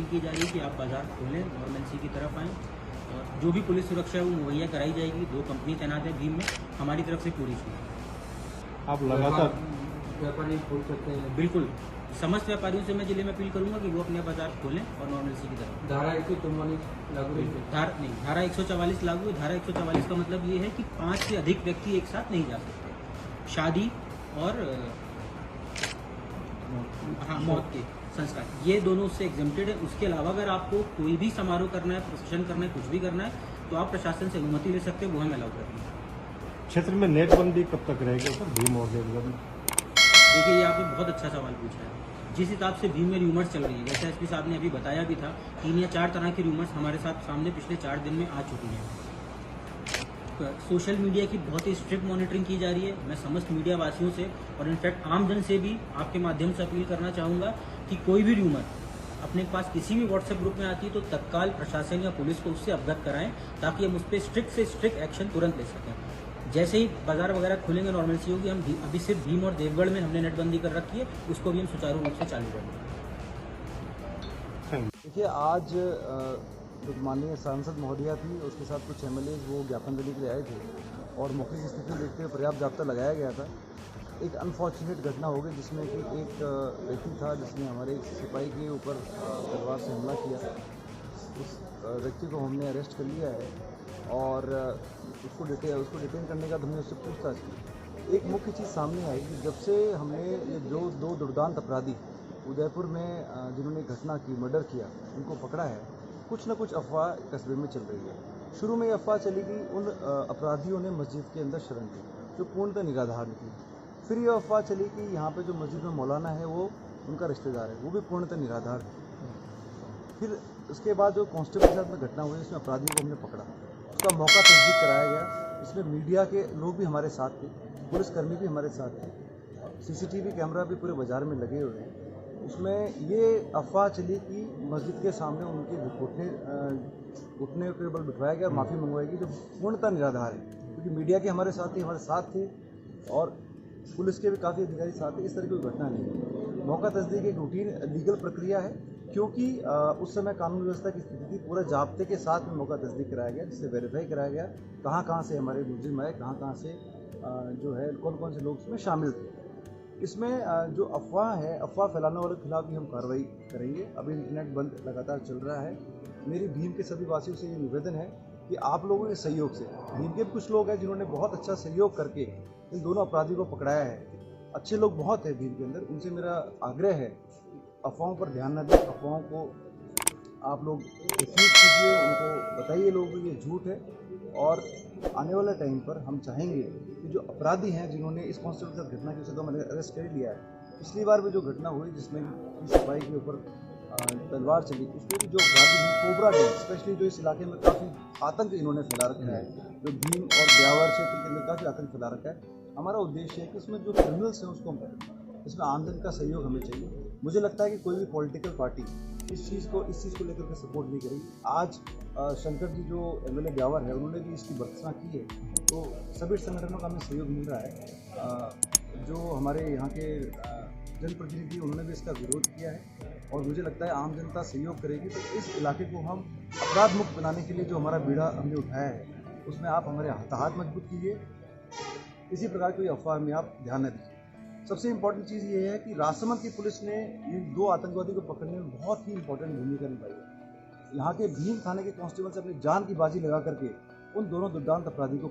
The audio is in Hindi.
की जा रही है कि आप बाजार खोलें, नॉर्मलसी की तरफ आएँ। और जो भी पुलिस सुरक्षा है वो मुहैया कराई जाएगी। 2 कंपनी तैनात है भीम में, हमारी तरफ से पूरी छूट। आप लगातार व्यापारी खोल सकते हैं। बिल्कुल, समस्त व्यापारियों से मैं जिले में अपील करूंगा कि वो अपने बाजार खोलें और नॉर्मलसी की तरफ। धारा 144 लागू है। धारा 144 लागू है। धारा 144 का मतलब ये है कि 5 से अधिक व्यक्ति एक साथ नहीं जा सकते। शादी और मौत के संस्कार, ये दोनों उससे एग्जेम्प्टेड है। उसके अलावा अगर आपको कोई भी समारोह करना है, प्रोसेशन करना है, कुछ भी करना है, तो आप प्रशासन से अनुमति ले सकते हैं, वो हम अलाउ करते हैं। क्षेत्र में नेटबंदी कब तक रहेगी सर भीम और देवगढ़ में? देखिए, ये आपने बहुत अच्छा सवाल पूछा है। जिस हिसाब से भीम में रूमर्स चल रही है, जैसे एसपी साहब ने अभी बताया भी था, 3 या 4 तरह की रूमर्स हमारे साथ सामने पिछले 4 दिन में आ चुकी हैं। सोशल मीडिया की बहुत ही स्ट्रिक्ट मॉनिटरिंग की जा रही है। मैं समस्त मीडिया वासियों से और इनफैक्ट आमजन से भी आपके माध्यम से अपील करना चाहूँगा कि कोई भी रूमर अपने पास किसी भी व्हाट्सएप ग्रुप में आती है तो तत्काल प्रशासन या पुलिस को उससे अवगत कराएं, ताकि हम उस पर स्ट्रिक्ट से स्ट्रिक्ट एक्शन तुरंत ले सकें। जैसे ही बाजार वगैरह खुलेंगे, नॉर्मलसी होगी, हम अभी सिर्फ भीम और देवगढ़ में हमने नेटबंदी कर रखी है, उसको भी हम सुचारू रूप से चालू करेंगे। देखिए, आज जो माननीय सांसद महोदया थी, उसके साथ कुछ एमएलए वो ज्ञापन देने के लिए आए थे और मौके की स्थिति देखते हुए पर्याप्त जाब्ता लगाया गया था। एक अनफॉर्चुनेट घटना हो गई जिसमें कि एक व्यक्ति था जिसने हमारे एक सिपाही के ऊपर तलवार से हमला किया। उस व्यक्ति को हमने अरेस्ट कर लिया है और उसको डिटेन करने का हमने उससे पूछताछ की। एक मुख्य चीज़ सामने आई कि जब से हमने ये जो 2 दुर्दांत अपराधी उदयपुर में जिन्होंने घटना की, मर्डर किया, उनको पकड़ा है, कुछ न कुछ अफवाह कस्बे में चल रही है। शुरू में ये अफवाह चली कि उन अपराधियों ने मस्जिद के अंदर शरण ली, जो पूर्णतः निराधार निकली। फिर ये अफवाह चली कि यहाँ पे जो मस्जिद में मौलाना है वो उनका रिश्तेदार है, वो भी पूर्णतः निराधार है। फिर उसके बाद जो कांस्टेबल के साथ में घटना हुई, इसमें अपराधियों को हमने पकड़ा, उसका मौका तस्दीक कराया गया। इसमें मीडिया के लोग भी हमारे साथ थे, पुलिसकर्मी भी हमारे साथ थे, सीसीटीवी कैमरा भी पूरे बाजार में लगे हुए हैं। उसमें ये अफवाह चली कि मस्जिद के सामने उनके घुटने के बल बिठवाया गया और माफ़ी मंगवाएगी, जो पूर्णतः निराधार है। क्योंकि मीडिया के हमारे साथ थे और पुलिस के भी काफ़ी अधिकारी साथ थे। इस तरह की कोई घटना नहीं है। मौका तस्दीक एक रूटीन लीगल प्रक्रिया है, क्योंकि उस समय कानून व्यवस्था की स्थिति थी। पूरे जाब्ते के साथ में मौका तस्दीक कराया गया, जिससे वेरीफाई कराया गया कहाँ से हमारे मुलजिम आए, कहाँ से जो है कौन से लोग इसमें शामिल थे। इसमें जो अफवाह है, अफवाह फैलाने वालों के खिलाफ भी हम कार्रवाई करेंगे। अभी इंटरनेट बंद लगातार चल रहा है। मेरी भीम के सभी वासियों से ये निवेदन है कि आप लोगों के सहयोग से, भीम के कुछ लोग हैं जिन्होंने बहुत अच्छा सहयोग करके इन दोनों अपराधियों को पकड़ाया है। अच्छे लोग बहुत हैं भीम के अंदर, उनसे मेरा आग्रह है अफवाहों पर ध्यान न दें। अफवाहों को आप लोग रिफ्यूज कीजिए, उनको बताइए लोगों को ये झूठ है। और आने वाले टाइम पर हम चाहेंगे कि जो अपराधी हैं जिन्होंने इस कांस्टेबल के साथ घटना की, उसे तो मैंने अरेस्ट कर लिया है। पिछली बार भी जो घटना हुई जिसमें सिपाही के ऊपर तलवार चली, उसमें भी जो अपराधी हैं, कोबरा गैंग, स्पेशली जो इस इलाके में काफ़ी आतंक इन्होंने फैला रखा है, जो भीम और ब्यावर क्षेत्र के अंदर काफ़ी आतंक फैला रखा है। हमारा उद्देश्य है कि इसमें जो क्रिमिनल्स हैं उसको हम पकड़ें। इसमें आमजन का सहयोग हमें चाहिए। मुझे लगता है कि कोई भी पॉलिटिकल पार्टी इस चीज़ को लेकर के सपोर्ट नहीं करेगी। आज शंकर जी जो एमएलए ब्यावर है, उन्होंने भी इसकी भर्त्सना की है, तो सभी संगठनों का हमें सहयोग मिल रहा है। जो हमारे यहाँ के जनप्रतिनिधि, उन्होंने भी इसका विरोध किया है और मुझे लगता है आम जनता सहयोग करेगी। तो इस इलाके को हम अपराध मुक्त बनाने के लिए जो हमारा बीड़ा हमने उठाया है, उसमें आप हमारे हाथ मजबूत कीजिए। इसी प्रकार की अफवाह में आप ध्यान न दीजिए। सबसे इम्पोर्टेंट चीज़ ये है कि राजसमंद की पुलिस ने इन 2 आतंकवादी को पकड़ने में बहुत ही इम्पोर्टेंट भूमिका निभाई है। यहाँ के भीम थाने के कांस्टेबल से अपनी जान की बाजी लगा करके उन दोनों दुर्दांत अपराधी को